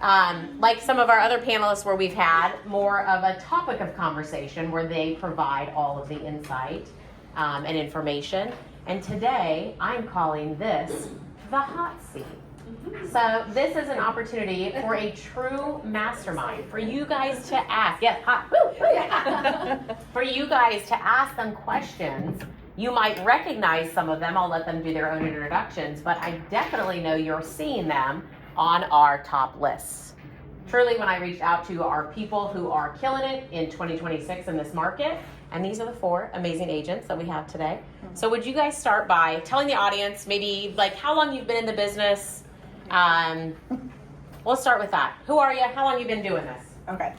Like some of our other panelists where we've had more of a topic of conversation where they provide all of the insight and information. And today I'm calling this the hot seat. So this is an opportunity for a true mastermind, for you guys to ask, yes, hot, woo, for you guys to ask them questions. You might recognize some of them. I'll let them do their own introductions, but I definitely know you're seeing them on our top lists. Truly, when I reached out to our people who are killing it in 2026 in this market, and these are the 4 amazing agents that we have today. So would you guys start by telling the audience maybe like how long you've been in the business? We'll start with that. Who are you? How long have you been doing this? Okay.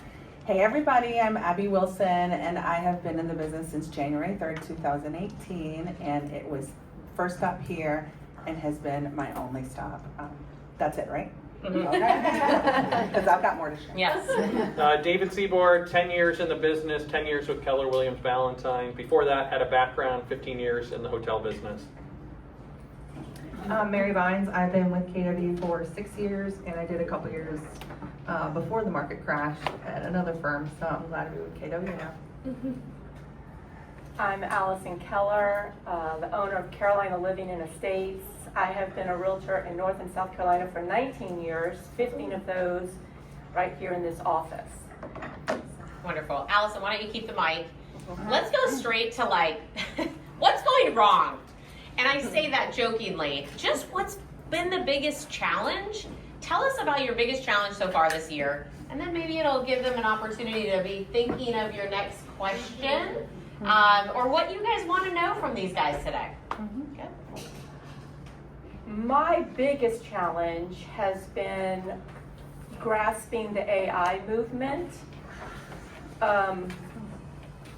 Hey everybody, I'm Abby Wilson, and I have been in the business since January 3rd, 2018, and it was first stop here and has been my only stop. That's it, right? Mm-hmm. Okay. Because I've got more to share. Yes. David Scibor, 10 years in the business, 10 years with Keller Williams Ballantyne. Before that, had a background, 15 years in the hotel business. Mary Bynes, I've been with KW for 6 years, and I did a couple years before the market crash at another firm, so I'm glad to be with KW now. I'm Alyson Keller, the owner of Carolina Living and Estates. I have been a realtor in North and South Carolina for 19 years, 15 of those right here in this office. Wonderful. Alyson, why don't you keep the mic? Let's go straight to like, what's going wrong? And I say that jokingly. Just what's been the biggest challenge? Tell us about your biggest challenge so far this year. And then maybe it'll give them an opportunity to be thinking of your next question or what you guys want to know from these guys today. Good. My biggest challenge has been grasping the AI movement.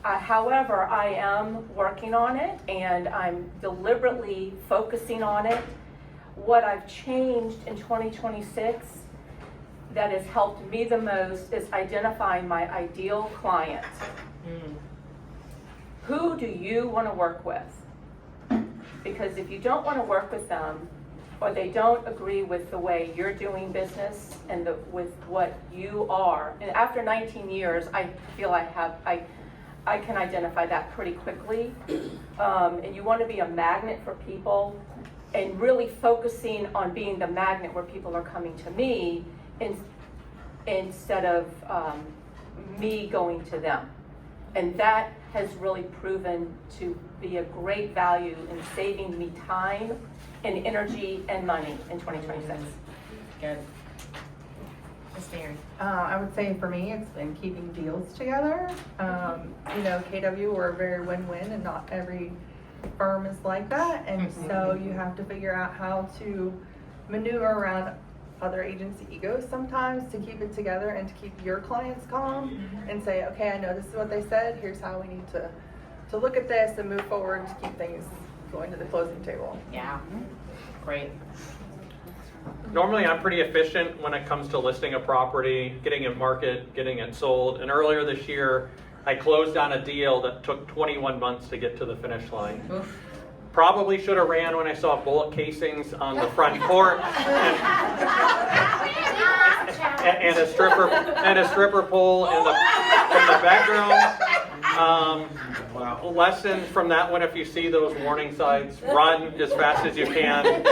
However, I am working on it and I'm deliberately focusing on it. What I've changed in 2026 that has helped me the most is identifying my ideal client. Who do you want to work with? Because if you don't want to work with them, or they don't agree with the way you're doing business and with what you are, and after 19 years, I feel I can identify that pretty quickly. And you want to be a magnet for people and really focusing on being the magnet where people are coming to me instead of me going to them. And that has really proven to be a great value in saving me time and energy and money in 2026. Good. Miss Mary. I would say for me, it's been keeping deals together. KW, we're very win-win, and not every firm is like that. And so you have to figure out how to maneuver around other agents' egos sometimes to keep it together and to keep your clients calm and say, okay, I know this is what they said. Here's how we need to look at this and move forward to keep things going to the closing table. Yeah. Great. Normally, I'm pretty efficient when it comes to listing a property, getting it marketed, getting it sold. And earlier this year, I closed on a deal that took 21 months to get to the finish line. Oof. Probably should have ran when I saw bullet casings on the front porch and a stripper pole in the bedroom. Lesson from that one: if you see those warning signs, run as fast as you can,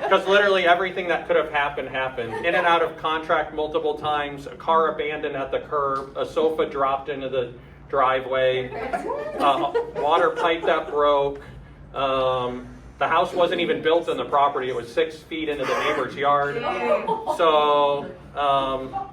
because literally everything that could have happened happened. In and out of contract multiple times, a car abandoned at the curb, a sofa dropped into the driveway, water pipe that broke. The house wasn't even built on the property. It was 6 feet into the neighbor's yard. So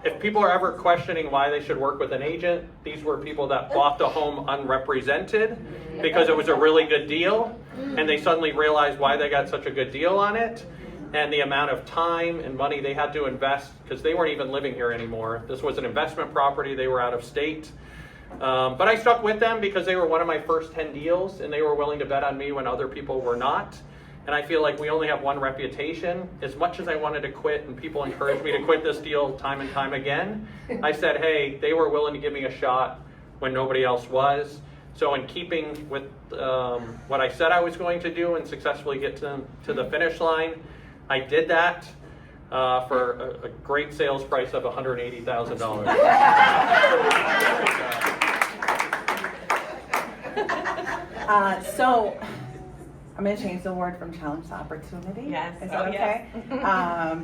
if people are ever questioning why they should work with an agent, these were people that bought the home unrepresented because it was a really good deal, and they suddenly realized why they got such a good deal on it, and the amount of time and money they had to invest because they weren't even living here anymore. This was an investment property. They were out of state. But I stuck with them because they were one of my first 10 deals, and they were willing to bet on me when other people were not. And I feel like we only have one reputation. As much as I wanted to quit, and people encouraged me to quit this deal time and time again, I said, hey, they were willing to give me a shot when nobody else was. So in keeping with what I said I was going to do and successfully get to the finish line, I did that. for a great sales price of $180,000. So I'm going to change the word from challenge to opportunity. Yes. Is that Oh, okay?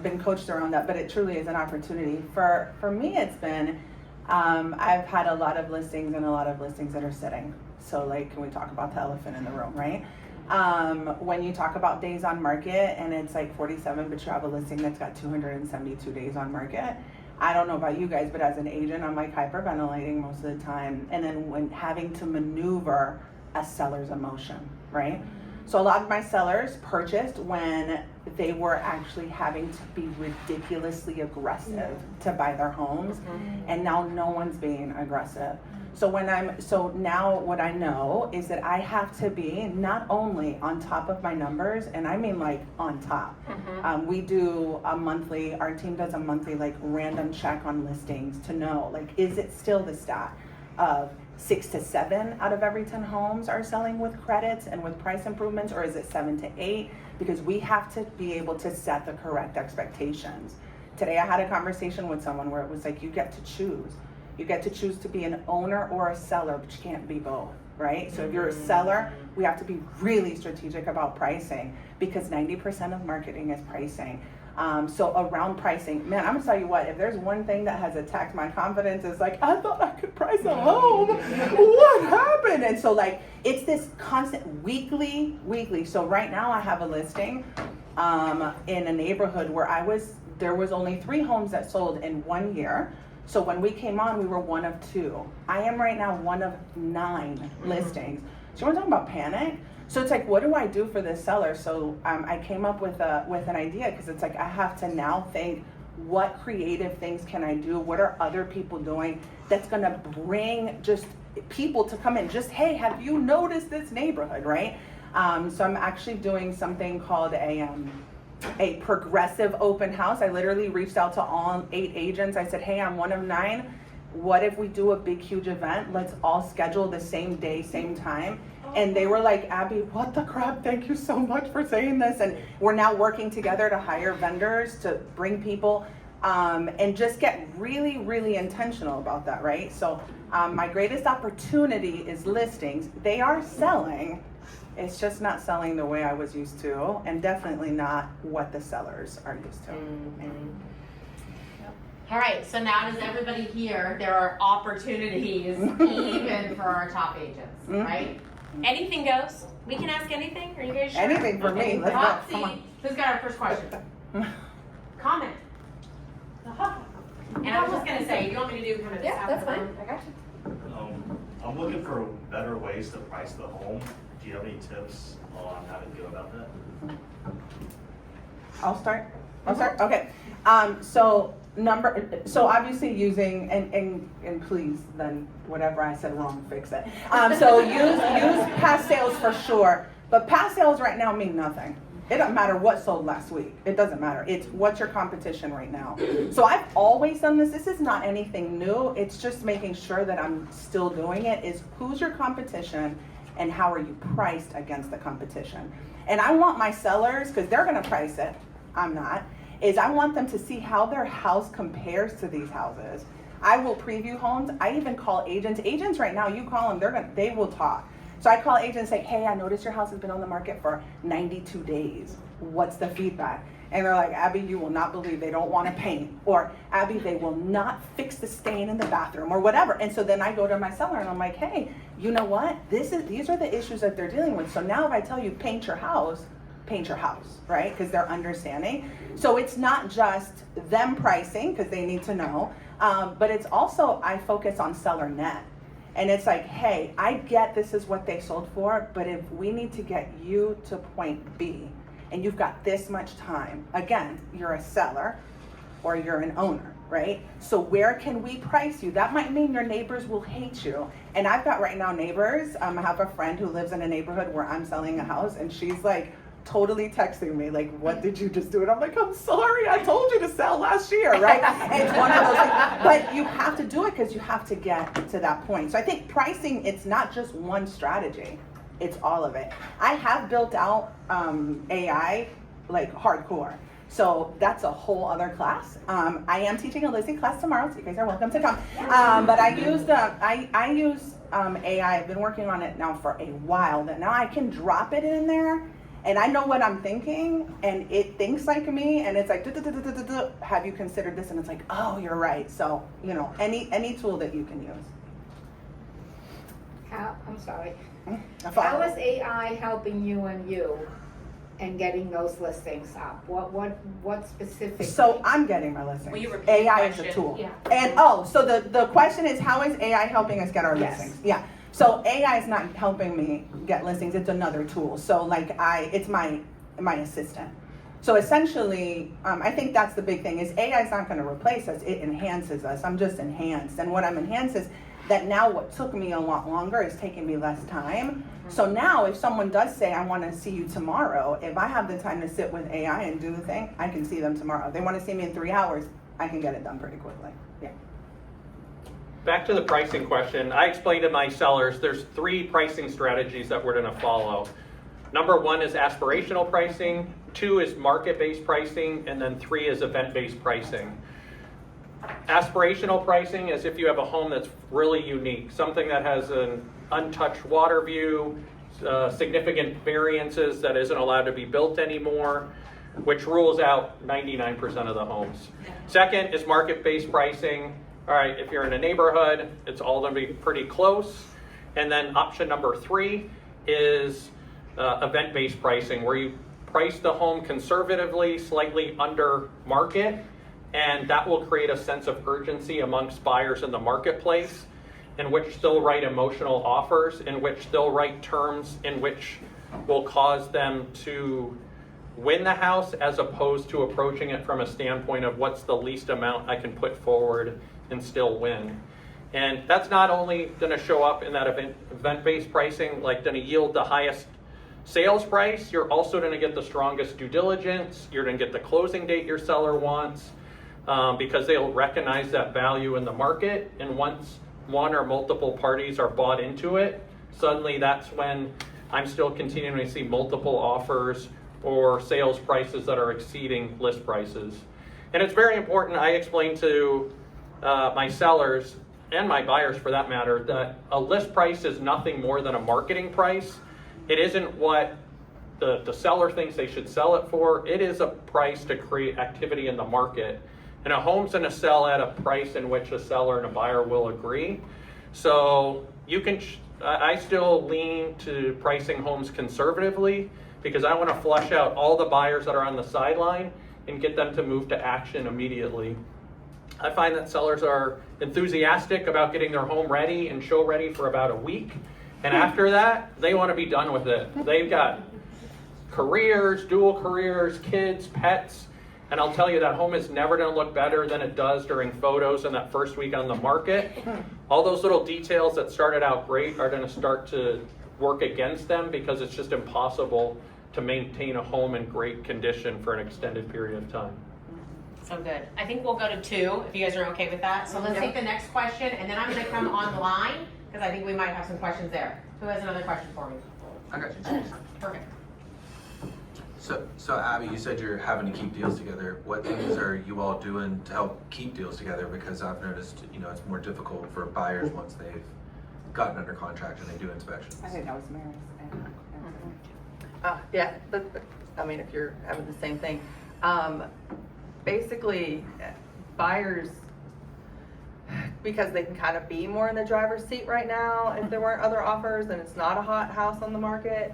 Been coached around that, but it truly is an opportunity. For me, it's been, I've had a lot of listings and a lot of listings that are sitting. So like, can we talk about the elephant in the room, right? When you talk about days on market and it's like 47, but you have a listing that's got 272 days on market. I don't know about you guys, but as an agent, I'm like hyperventilating most of the time. And then when having to maneuver a seller's emotion, right? So a lot of my sellers purchased when they were actually having to be ridiculously aggressive to buy their homes, and now no one's being aggressive. So now what I know is that I have to be not only on top of my numbers, and I mean like on top. We do our team does a monthly like random check on listings to know like, is it still the stat of 6 to 7 out of every 10 homes are selling with credits and with price improvements, or is it 7 to 8? Because we have to be able to set the correct expectations. Today I had a conversation with someone where it was like, you get to choose. You get to choose to be an owner or a seller, but you can't be both, right? So if you're a seller, we have to be really strategic about pricing, because 90% of marketing is pricing. So around pricing, man, I'm gonna tell you what, if there's one thing that has attacked my confidence, is like, I thought I could price a home. What happened? And so like, it's this constant weekly. So right now I have a listing in a neighborhood where there was only 3 homes that sold in 1 year. So when we came on, we were one of 2. I am right now one of 9 listings. So we're talking about panic. So it's like, what do I do for this seller? So I came up with an idea, because it's like, I have to now think, what creative things can I do? What are other people doing that's gonna bring just people to come in? Just, hey, have you noticed this neighborhood, right? So I'm actually doing something called a progressive open house. I literally reached out to all 8 agents. I said, hey, I'm one of 9. What if we do a big, huge event? Let's all schedule the same day, same time. And they were like, Abby, what the crap? Thank you so much for saying this. And we're now working together to hire vendors to bring people and just get really, really intentional about that, right? So my greatest opportunity is listings. They are selling. It's just not selling the way I was used to, and definitely not what the sellers are used to. All right, so now does everybody hear there are opportunities even for our top agents, right? Anything goes. We can ask anything. Are you guys sure? Anything for me. Let's Hot go. Come on. seat. Who's got our first question? Comment. And I was just gonna say, you want me to do kind of this? Yeah, that's fine. I got you. I'm looking for better ways to price the home. Do you have any tips on how to go about that? I'll start. Okay. So obviously using and please then whatever I said wrong, fix it. So use past sales for sure, but past sales right now mean nothing. It doesn't matter what sold last week. It doesn't matter. It's what's your competition right now. So I've always done this. This is not anything new. It's just making sure that I'm still doing it. Is who's your competition and how are you priced against the competition? And I want my sellers, because they're going to price it. I'm not. I want them to see how their house compares to these houses. I will preview homes. I even call agents. Agents right now, you call them, they will talk. So I call agents and say, hey, I noticed your house has been on the market for 92 days. What's the feedback? And they're like, Abby, you will not believe they don't want to paint. Or Abby, they will not fix the stain in the bathroom or whatever. And so then I go to my seller and I'm like, hey, you know what? These are the issues that they're dealing with. So now if I tell you paint your house, right? Because they're understanding. So it's not just them pricing, because they need to know, but it's also, I focus on seller net. And it's like, hey, I get this is what they sold for, but if we need to get you to point B, and you've got this much time, again, you're a seller or you're an owner, right? So where can we price you? That might mean your neighbors will hate you. And I've got right now neighbors, I have a friend who lives in a neighborhood where I'm selling a house, and she's like, totally texting me like, what did you just do? And I'm like, I'm sorry, I told you to sell last year, right? And it's one of those things, but you have to do it because you have to get to that point. So I think pricing, it's not just one strategy, it's all of it. I have built out AI like hardcore. So that's a whole other class. I am teaching a listing class tomorrow, so you guys are welcome to come. But I use AI. I've been working on it now for a while. That now I can drop it in there, and I know what I'm thinking, and it thinks like me, and it's like, have you considered this? And it's like, oh, you're right. So any tool that you can use. I'm sorry. I How follow. is AI helping you and getting those listings up? What specifically? So I'm getting my listings. Will you repeat AI the is a question? tool. Yeah. And so the question is, how is AI helping us get our Yes. listings? Yeah. So AI is not helping me get listings. It's another tool. So it's my assistant. So essentially, I think that's the big thing is AI is not going to replace us. It enhances us. I'm just enhanced. And what I'm enhanced is that now what took me a lot longer is taking me less time. So now if someone does say, I want to see you tomorrow, if I have the time to sit with AI and do the thing, I can see them tomorrow. If they want to see me in 3 hours, I can get it done pretty quickly. Yeah. Back to the pricing question, I explained to my sellers there's 3 pricing strategies that we're going to follow. Number 1 is aspirational pricing, 2 is market-based pricing, and then 3 is event-based pricing. Aspirational pricing is if you have a home that's really unique, something that has an untouched water view, significant variances that isn't allowed to be built anymore, which rules out 99% of the homes. Second is market-based pricing. All right, if you're in a neighborhood, it's all going to be pretty close. And then option number 3 is event-based pricing, where you price the home conservatively, slightly under market, and that will create a sense of urgency amongst buyers in the marketplace, in which they'll write emotional offers, in which they'll write terms in which will cause them to win the house, as opposed to approaching it from a standpoint of what's the least amount I can put forward and still win. And that's not only going to show up in that event-based pricing, like going to yield the highest sales price, you're also going to get the strongest due diligence, you're going to get the closing date your seller wants, because they'll recognize that value in the market. And once one or multiple parties are bought into it, suddenly that's when I'm still continuing to see multiple offers or sales prices that are exceeding list prices. And it's very important, I explain to my sellers and my buyers for that matter, that a list price is nothing more than a marketing price. It isn't what the seller thinks they should sell it for. It is a price to create activity in the market. And a home's going to sell at a price in which a seller and a buyer will agree. So I still lean to pricing homes conservatively, because I want to flush out all the buyers that are on the sideline and get them to move to action immediately. I find that sellers are enthusiastic about getting their home ready and show ready for about a week. And after that, they want to be done with it. They've got careers, dual careers, kids, pets. And I'll tell you, that home is never going to look better than it does during photos in that first week on the market. All those little details that started out great are going to start to work against them, because it's just impossible to maintain a home in great condition for an extended period of time. So good. I think we'll go to 2, if you guys are okay with that. So let's take the next question, and then I'm going to come on the line, because I think we might have some questions there. Who has another question for me? I got you. Perfect. So Abby, you said you're having to keep deals together. What things are you all doing to help keep deals together? Because I've noticed, it's more difficult for buyers once they've gotten under contract and they do inspections. I think that was Mary's. Yeah, I mean, if you're having the same thing. Basically, buyers, because they can kind of be more in the driver's seat right now, if there weren't other offers and it's not a hot house on the market,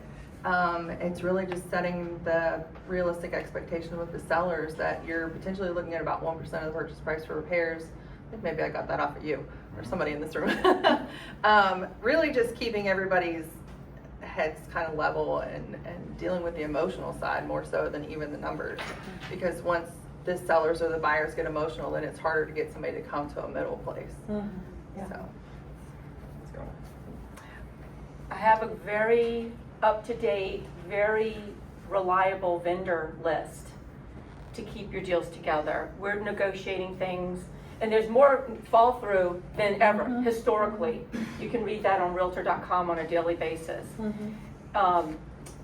it's really just setting the realistic expectation with the sellers that you're potentially looking at about 1% of the purchase price for repairs. I think maybe I got that off of you or somebody in this room. Really just keeping everybody's heads kind of level and dealing with the emotional side more so than even the numbers. Because once the sellers or the buyers get emotional, then it's harder to get somebody to come to a middle place. Yeah. So, let's go. I have a very up-to-date, very reliable vendor list to keep your deals together. We're negotiating things, and there's more fall through than ever historically. You can read that on realtor.com on a daily basis.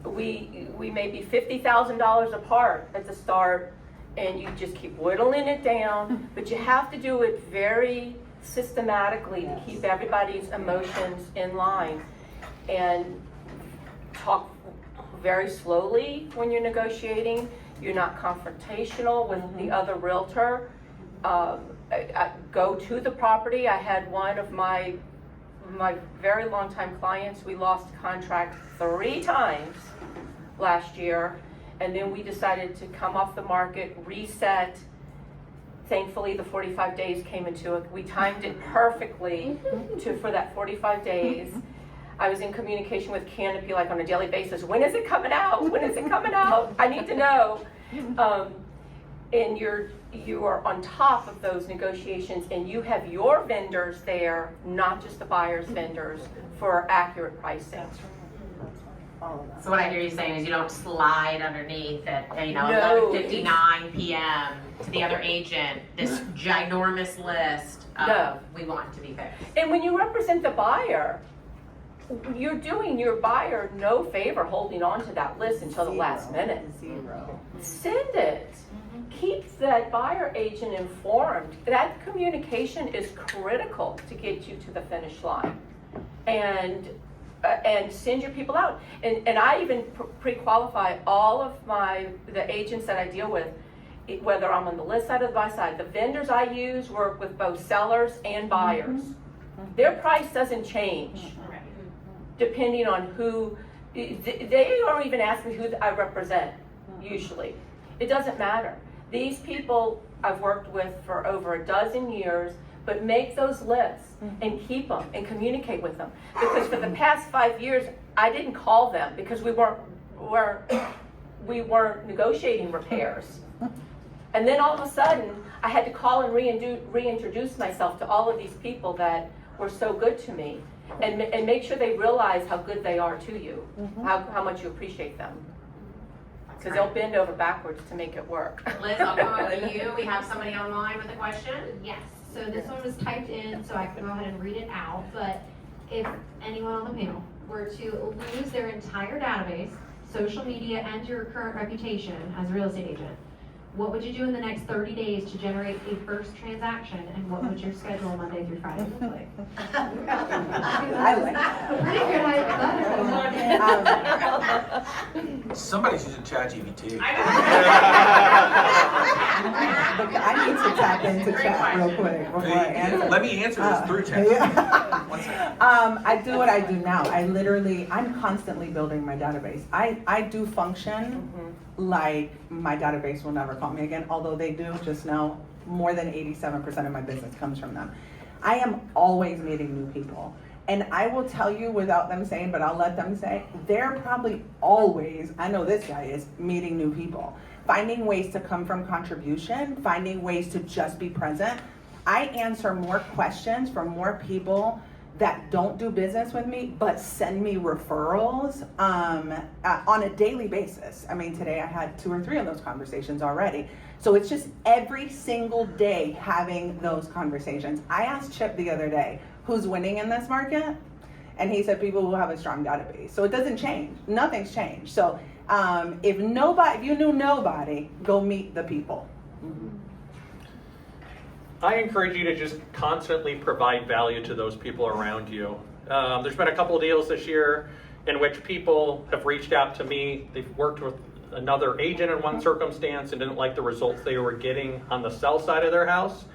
We may be $50,000 apart at the start, and you just keep whittling it down, but you have to do it very systematically to keep everybody's emotions in line, and talk very slowly when you're negotiating. You're not confrontational with the other realtor. I go to the property. I had one of my very long time clients, we lost contract 3 times last year, and then we decided to come off the market, reset. Thankfully, the 45 days came into it. We timed it perfectly for that 45 days. I was in communication with Canopy like on a daily basis. When is it coming out? When is it coming out? I need to know. And you are on top of those negotiations, and you have your vendors there, not just the buyer's vendors, for accurate pricing. So what I hear you saying is you don't slide underneath at, No. 11:59 p.m. to the other agent, this ginormous list of, No. we want to be fixed. And when you represent the buyer, you're doing your buyer no favor holding on to that list until the last minute. Zero. Send it. Keep that buyer agent informed. That communication is critical to get you to the finish line. And send your people out. And I even pre-qualify all of the agents that I deal with, whether I'm on the list side or the buy side. The vendors I use work with both sellers and buyers. Their price doesn't change depending on who. They don't even ask me who I represent usually. It doesn't matter. These people I've worked with for over a dozen years, but make those lists and keep them and communicate with them. Because for the past 5 years, I didn't call them because we weren't negotiating repairs. And then all of a sudden, I had to call and reintroduce myself to all of these people that were so good to me, and make sure they realize how good they are to you, how much you appreciate them. Because they'll bend over backwards to make it work. Liz, I'll go over to you. We have somebody online with a question. Yes, so this one was typed in, so I can go ahead and read it out, but if anyone on the panel were to lose their entire database, social media, and your current reputation as a real estate agent, what would you do in the next 30 days to generate a first transaction, and what would your schedule Monday through Friday look like? I like that. Pretty good idea. Somebody's using ChatGPT. I need to tap into chat real quick before I answer. Let me answer this through ChatGPT. One second. I do what I do now. I'm constantly building my database. I do function like my database will never call me again, although they do. Just know more than 87% of my business comes from them. I am always meeting new people. And I will tell you without them saying, but I'll let them say, they're probably always, I know this guy is, meeting new people. Finding ways to come from contribution, finding ways to just be present. I answer more questions from more people that don't do business with me, but send me referrals on a daily basis. I mean, today I had 2 or 3 of those conversations already. So it's just every single day having those conversations. I asked Chip the other day, who's winning in this market? And he said people who have a strong database. So it doesn't change. Nothing's changed. So if you knew nobody, go meet the people. I encourage you to just constantly provide value to those people around you. There's been a couple of deals this year in which people have reached out to me. They've worked with another agent in one circumstance and didn't like the results they were getting on the sell side of their house.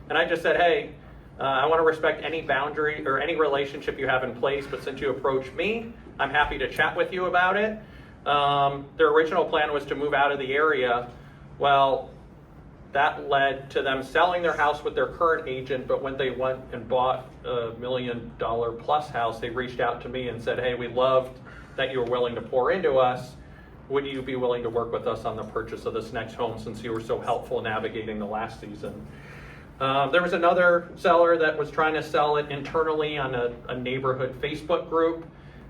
And I just said, hey, I want to respect any boundary or any relationship you have in place, but since you approached me, I'm happy to chat with you about it. Their original plan was to move out of the area. Well, that led to them selling their house with their current agent, but when they went and bought a $1 million plus house, they reached out to me and said, hey, we loved that you were willing to pour into us. Would you be willing to work with us on the purchase of this next home since you were so helpful navigating the last season? There was another seller that was trying to sell it internally on a neighborhood Facebook group,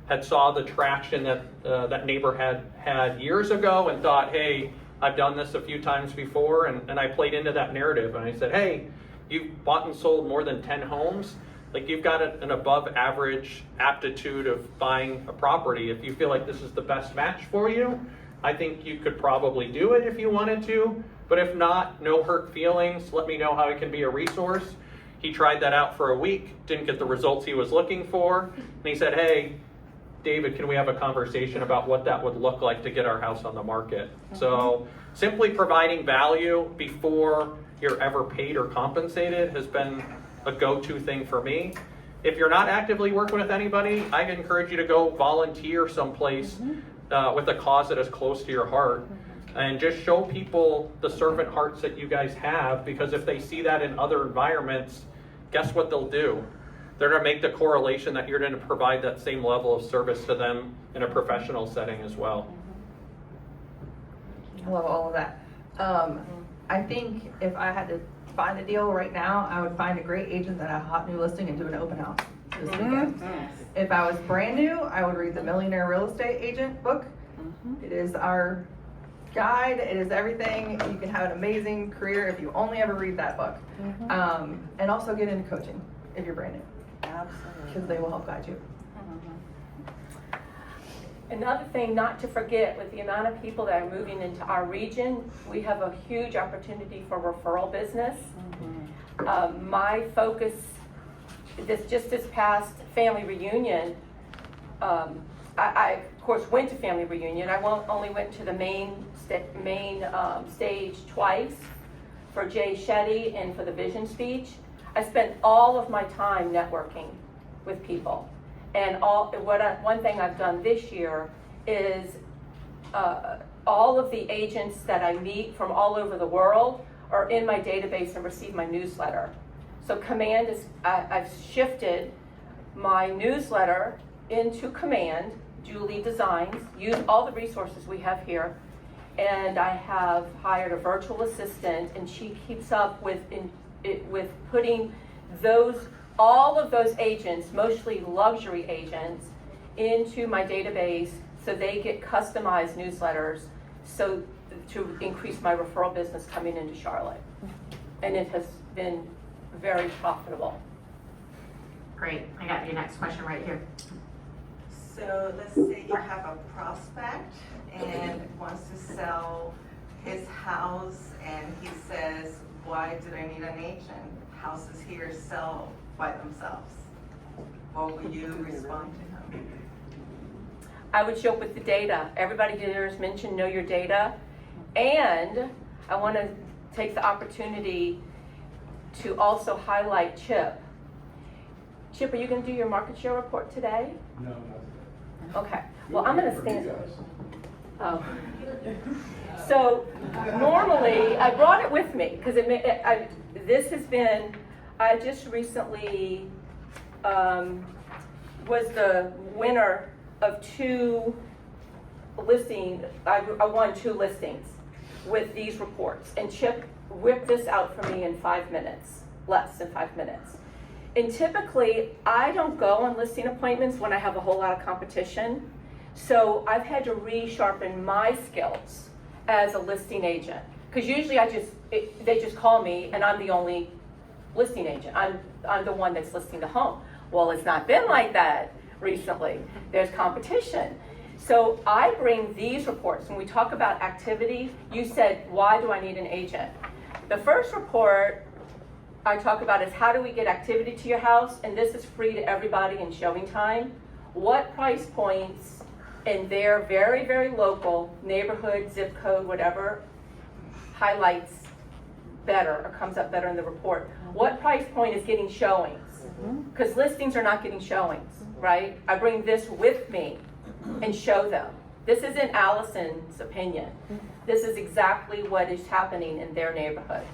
had saw the traction that that neighbor had years ago and thought, hey, I've done this a few times before, and I played into that narrative, and I said, hey, you've bought and sold more than 10 homes, like you've got an above average aptitude of buying a property. If you feel like this is the best match for you, I think you could probably do it if you wanted to, but if not, no hurt feelings. Let me know how it can be a resource. He tried that out for a week, didn't get the results he was looking for, and he said, hey, David, can we have a conversation about what that would look like to get our house on the market? So simply providing value before you're ever paid or compensated has been a go-to thing for me. If you're not actively working with anybody, I encourage you to go volunteer someplace with a cause that is close to your heart, and just show people the servant hearts that you guys have, because if they see that in other environments, guess what they'll do? They're going to make the correlation that you're going to provide that same level of service to them in a professional setting as well. I love all of that. I think if I had to find a deal right now, I would find a great agent that had a hot new listing and do an open house this weekend. If I was brand new, I would read the Millionaire Real Estate Agent book. It is our guide. It is everything. You can have an amazing career if you only ever read that book. And also get into coaching if you're brand new. Absolutely. Because they will help guide you. Another thing not to forget, with the amount of people that are moving into our region, we have a huge opportunity for referral business. My focus, this past family reunion, I of course went to family reunion. I only went to the main stage twice for Jay Shetty and for the vision speech. I spent all of my time networking with people. And one thing I've done this year is all of the agents that I meet from all over the world are in my database and receive my newsletter. So Command I've shifted my newsletter into Command, Julie Designs, use all the resources we have here, and I have hired a virtual assistant, and she keeps up with putting all of those agents, mostly luxury agents, into my database so they get customized newsletters to increase my referral business coming into Charlotte. And it has been very profitable. Great. I got your next question right here. So let's say you have a prospect and wants to sell his house, and he says, why do I need an agent? Houses here sell by themselves. What would you respond to him? I would show up with the data. Everybody here has mentioned know your data. And I want to take the opportunity to also highlight Chip. Chip, are you going to do your market share report today? No, not today. Okay. Well, I'm going to stand. Oh. So normally, I brought it with me because this has been, I just recently was the winner of 2 listings. I won 2 listings with these reports. And Chip whipped this out for me in 5 minutes, less than 5 minutes. And typically, I don't go on listing appointments when I have a whole lot of competition. So I've had to resharpen my skills as a listing agent. Because usually they just call me and I'm the only listing agent. I'm the one that's listing the home. Well, it's not been like that recently. There's competition. So I bring these reports. When we talk about activity, you said, why do I need an agent? The first report I talk about is how do we get activity to your house? And this is free to everybody in showing time. What price points in their very, very local neighborhood, zip code, whatever, highlights better or comes up better in the report? What price point is getting showings? Because listings are not getting showings, right? I bring this with me and show them. This isn't Alyson's opinion. This is exactly what is happening in their neighborhood.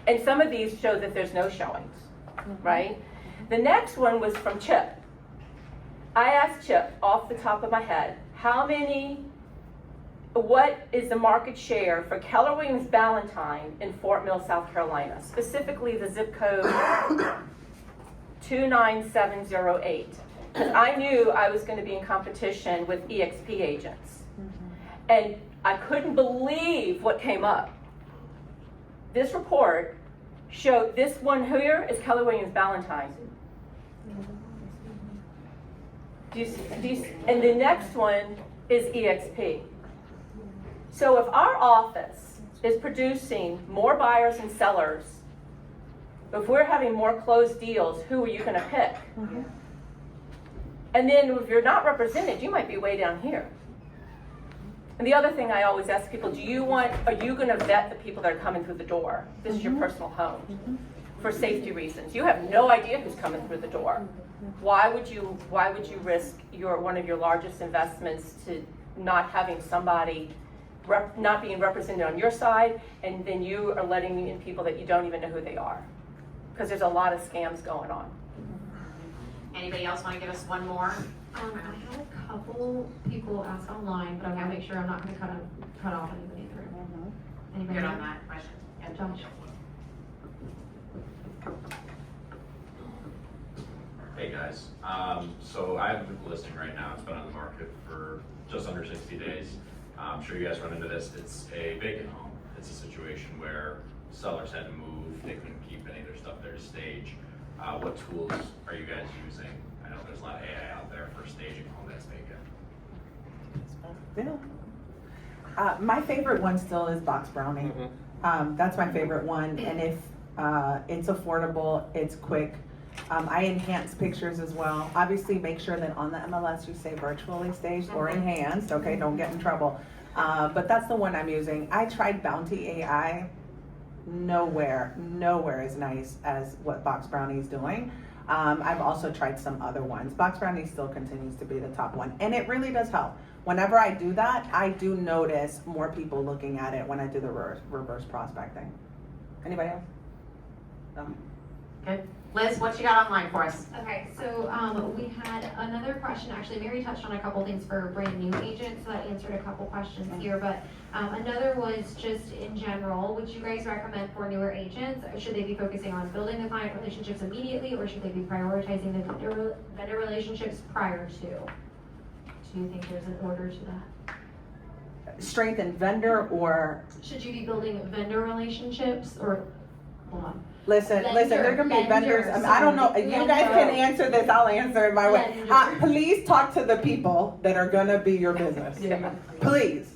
And some of these show that there's no showings, right? The next one was from Chip. I asked Chip off the top of my head, what is the market share for Keller Williams Ballantyne in Fort Mill, South Carolina, specifically the zip code 29708. Because I knew I was going to be in competition with EXP agents. And I couldn't believe what came up. This report showed this one here is Keller Williams Ballantyne. And the next one is EXP. So if our office is producing more buyers and sellers, if we're having more closed deals, who are you going to pick? And then if you're not represented, you might be way down here. And the other thing I always ask people, are you going to vet the people that are coming through the door? This is your personal home. For safety reasons. You have no idea who's coming through the door. Why would you risk one of your largest investments to not having somebody not being represented on your side, and then you are letting in people that you don't even know who they are? Because there's a lot of scams going on. Anybody else want to give us one more? I had a couple people ask online, but I want to make sure I'm not going to cut off anybody through. Anybody? Good on that question. Yeah, Josh. Hey guys, so I have a listing right now. It's been on the market for just under 60 days. I'm sure you guys run into this. It's a vacant home. It's a situation where sellers had to move. They couldn't keep any of their stuff there to stage. What tools are you guys using? I know there's a lot of AI out there for staging a home that's vacant. My favorite one still is Box Brownie. That's my favorite one, and if it's affordable, it's quick. I enhance pictures as well. Obviously, make sure that on the MLS you say virtually staged or enhanced. Okay, don't get in trouble. But that's the one I'm using. I tried Bounty AI. Nowhere as nice as what Box Brownie is doing. I've also tried some other ones. Box Brownie still continues to be the top one, and it really does help. Whenever I do that, I do notice more people looking at it when I do the reverse prospecting. Anybody else? No? Good. Liz, what you got online for us? Okay, so we had another question. Actually, Mary touched on a couple things for brand new agents, so that answered a couple questions here. But another was just in general, would you guys recommend for newer agents, should they be focusing on building the client relationships immediately, or should they be prioritizing the vendor relationships prior to? Do you think there's an order to that? Strengthen vendor, or Should you be building vendor relationships, or hold on? listen, there can be vendors. I don't know. You guys can answer this. I'll answer it my way. Please talk to the people that are gonna be your business. Please.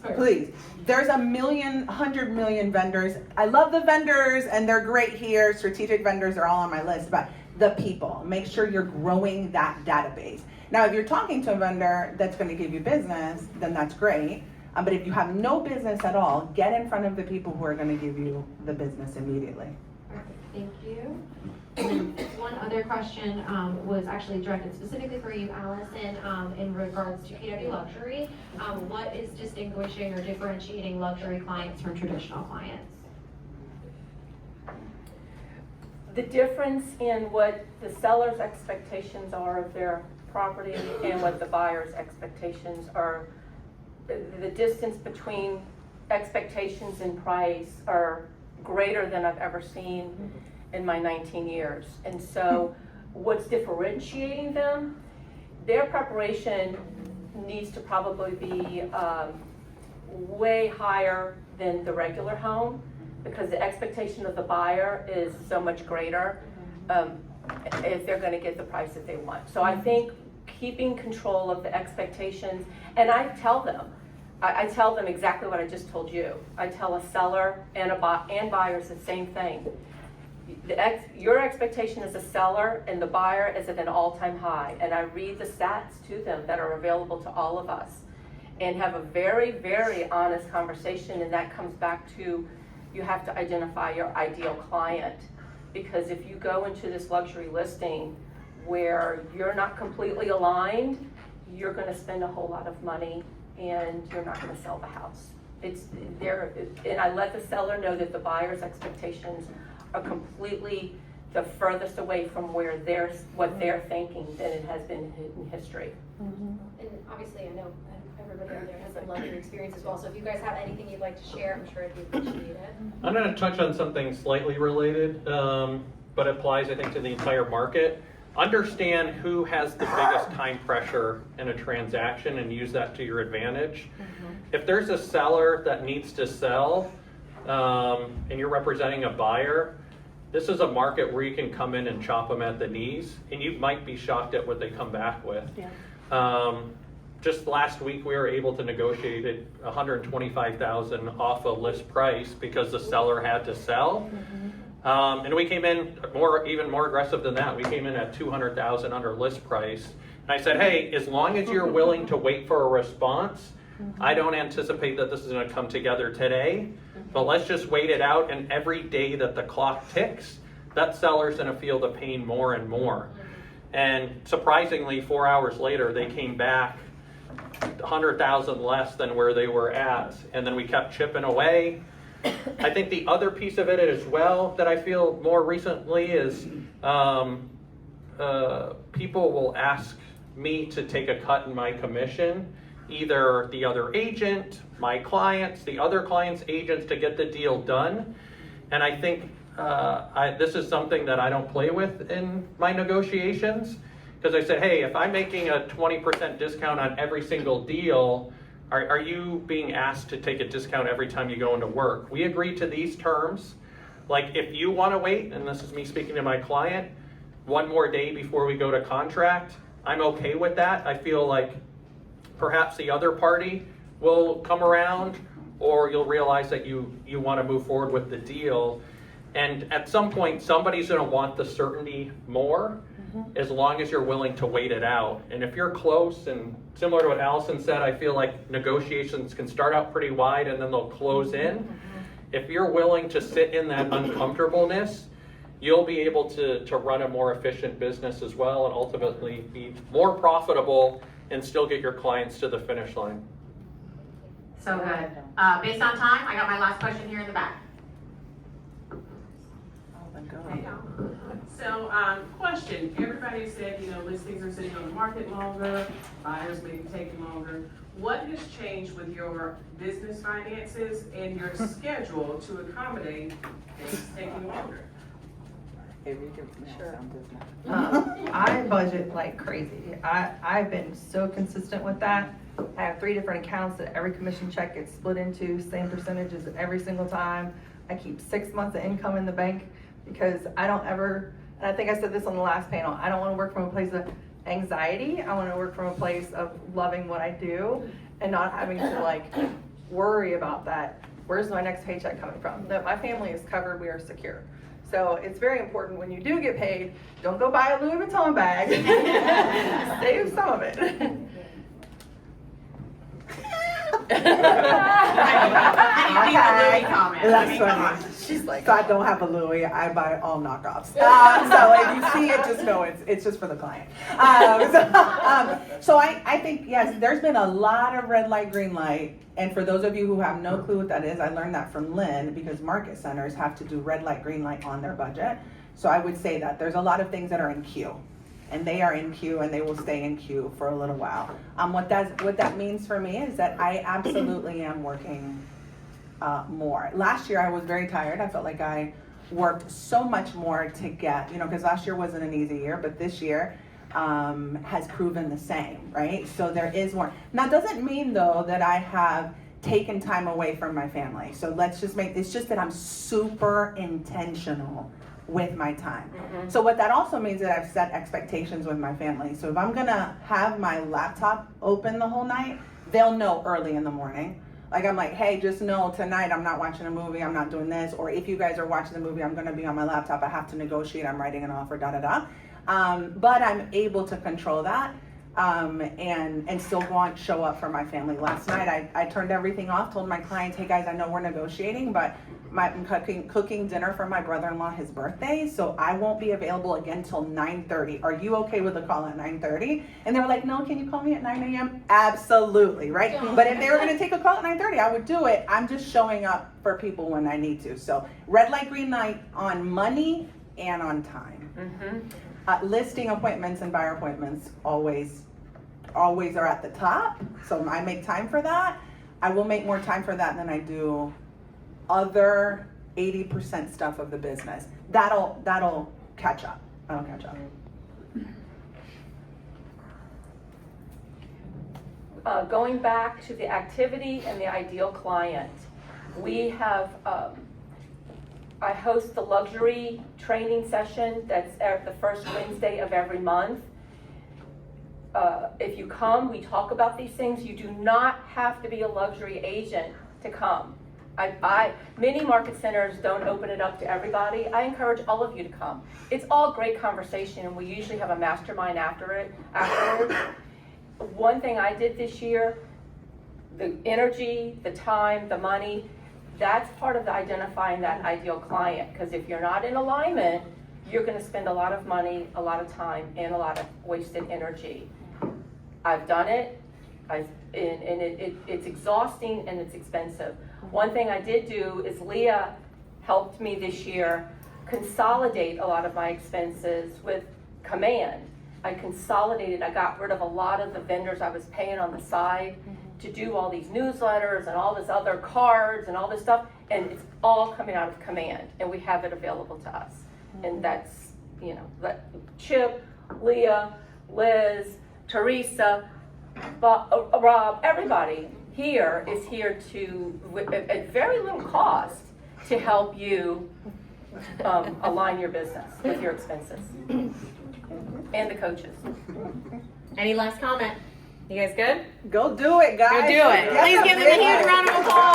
There's 100 million vendors. I love the vendors, and they're great here. Strategic vendors are all on my list, but the people. Make sure you're growing that database. Now, if you're talking to a vendor that's going to give you business, then that's great. But if you have no business at all, get in front of the people who are going to give you the business immediately. Perfect, thank you. And then one other question was actually directed specifically for you, Alyson, in regards to KW Luxury. What is distinguishing or differentiating luxury clients from traditional clients? The difference in what the seller's expectations are of their property and what the buyer's expectations are, the distance between expectations and price are greater than I've ever seen in my 19 years. And so what's differentiating them, their preparation needs to probably be way higher than the regular home, because the expectation of the buyer is so much greater if they're going to get the price that they want. So I think keeping control of the expectations, and I tell them exactly what I just told you. I tell a seller and buyers the same thing. Your expectation as a seller and the buyer is at an all-time high, and I read the stats to them that are available to all of us, and have a very, very honest conversation. And that comes back to, you have to identify your ideal client, because if you go into this luxury listing where you're not completely aligned, you're going to spend a whole lot of money and you're not going to sell the house. It's there, and I let the seller know that the buyer's expectations are completely the furthest away from where what they're thinking than it has been in history. And obviously, I know everybody out there has a luxury experience as well. So if you guys have anything you'd like to share, I'm sure it'd be appreciated. I'm going to touch on something slightly related, but applies, I think, to the entire market. Understand who has the biggest time pressure in a transaction and use that to your advantage. If there's a seller that needs to sell and you're representing a buyer, this is a market where you can come in and chop them at the knees, and you might be shocked at what they come back with. just last week, we were able to negotiate $125,000 off a list price because the seller had to sell. And we came in even more aggressive than that. We came in at $200,000 under list price. And I said, hey, as long as you're willing to wait for a response, I don't anticipate that this is going to come together today, but let's just wait it out. And every day that the clock ticks, that seller's going to feel the pain more and more. And surprisingly, 4 hours later, they came back 100,000 less than where they were at. And then we kept chipping away. I think the other piece of it as well that I feel more recently is people will ask me to take a cut in my commission, either the other agent, my clients, the other clients' agents, to get the deal done. And I think this is something that I don't play with in my negotiations, because I said, hey, if I'm making a 20% discount on every single deal, are you being asked to take a discount every time you go into work? We agree to these terms. Like, if you want to wait, and this is me speaking to my client, one more day before we go to contract, I'm okay with that. I feel like perhaps the other party will come around, or you'll realize that you want to move forward with the deal. And at some point, somebody's going to want the certainty more, as long as you're willing to wait it out. And if you're close, and similar to what Alyson said, I feel like negotiations can start out pretty wide and then they'll close in. If you're willing to sit in that uncomfortableness, you'll be able to run a more efficient business as well, and ultimately be more profitable and still get your clients to the finish line. So good. Based on time, I got my last question here in the back. So, question, everybody said, listings are sitting on the market longer, buyers may be taking longer. What has changed with your business finances and your schedule to accommodate things taking longer? Sure. I budget like crazy. I've been so consistent with that. I have 3 different accounts that every commission check gets split into, same percentages every single time. I keep 6 months of income in the bank, because I don't ever, and I think I said this on the last panel, I don't want to work from a place of anxiety. I want to work from a place of loving what I do and not having to worry about that. Where's my next paycheck coming from? That my family is covered, we are secure. So it's very important when you do get paid, don't go buy a Louis Vuitton bag. Save some of it. That's funny. She's like, so I don't have a Louis, I buy all knockoffs. So if you see it, just know it's just for the client. So I think, yes, there's been a lot of red light, green light. And for those of you who have no clue what that is, I learned that from Lynn, because market centers have to do red light, green light on their budget. So I would say that there's a lot of things that are in queue. And they are in queue, and they will stay in queue for a little while. What that means for me is that I absolutely am working more. Last year I was very tired. I felt like I worked so much more to get, because last year wasn't an easy year, but this year has proven the same, right? So there is more. Now, it doesn't mean though that I have taken time away from my family. So it's just that I'm super intentional with my time. So what that also means is that I've set expectations with my family. So if I'm gonna have my laptop open the whole night, they'll know early in the morning. I'm like, hey, just know tonight I'm not watching a movie, I'm not doing this, or if you guys are watching the movie, I'm gonna be on my laptop, I have to negotiate, I'm writing an offer, but I'm able to control that and still show up for my family. Last night I turned everything off, told my clients, hey guys, I know we're negotiating, but I'm cooking dinner for my brother-in-law, his birthday, so I won't be available again till 9:30. Are you okay with a call at 9:30? And they were like, no, can you call me at 9 a.m.? Absolutely, right? Yeah. But if they were gonna take a call at 9:30, I would do it. I'm just showing up for people when I need to. So red light, green light on money and on time. Listing appointments and buyer appointments always are at the top, so I make time for that. I will make more time for that than I do other 80% stuff of the business. That'll catch up. That'll catch up. Going back to the activity and the ideal client, we have, I host the luxury training session that's at the first Wednesday of every month. if you come, we talk about these things. You do not have to be a luxury agent to come. Many market centers don't open it up to everybody. I encourage all of you to come. It's all great conversation, and we usually have a mastermind afterwards. One thing I did this year, the energy, the time, the money, that's part of the identifying that ideal client. Because if you're not in alignment, you're going to spend a lot of money, a lot of time, and a lot of wasted energy. I've done it, it's exhausting and it's expensive. One thing I did do is Leah helped me this year consolidate a lot of my expenses with Command. I consolidated, I got rid of a lot of the vendors I was paying on the side to do all these newsletters and all this other cards and all this stuff, and it's all coming out of Command, and we have it available to us. And that's, you know, Chip, Leah, Liz, Teresa, Rob, everybody here is here to, at very little cost, to help you align your business with your expenses. And the coaches. Any last comment? You guys good? Go do it, guys. Go do it. Please give them a huge round of applause.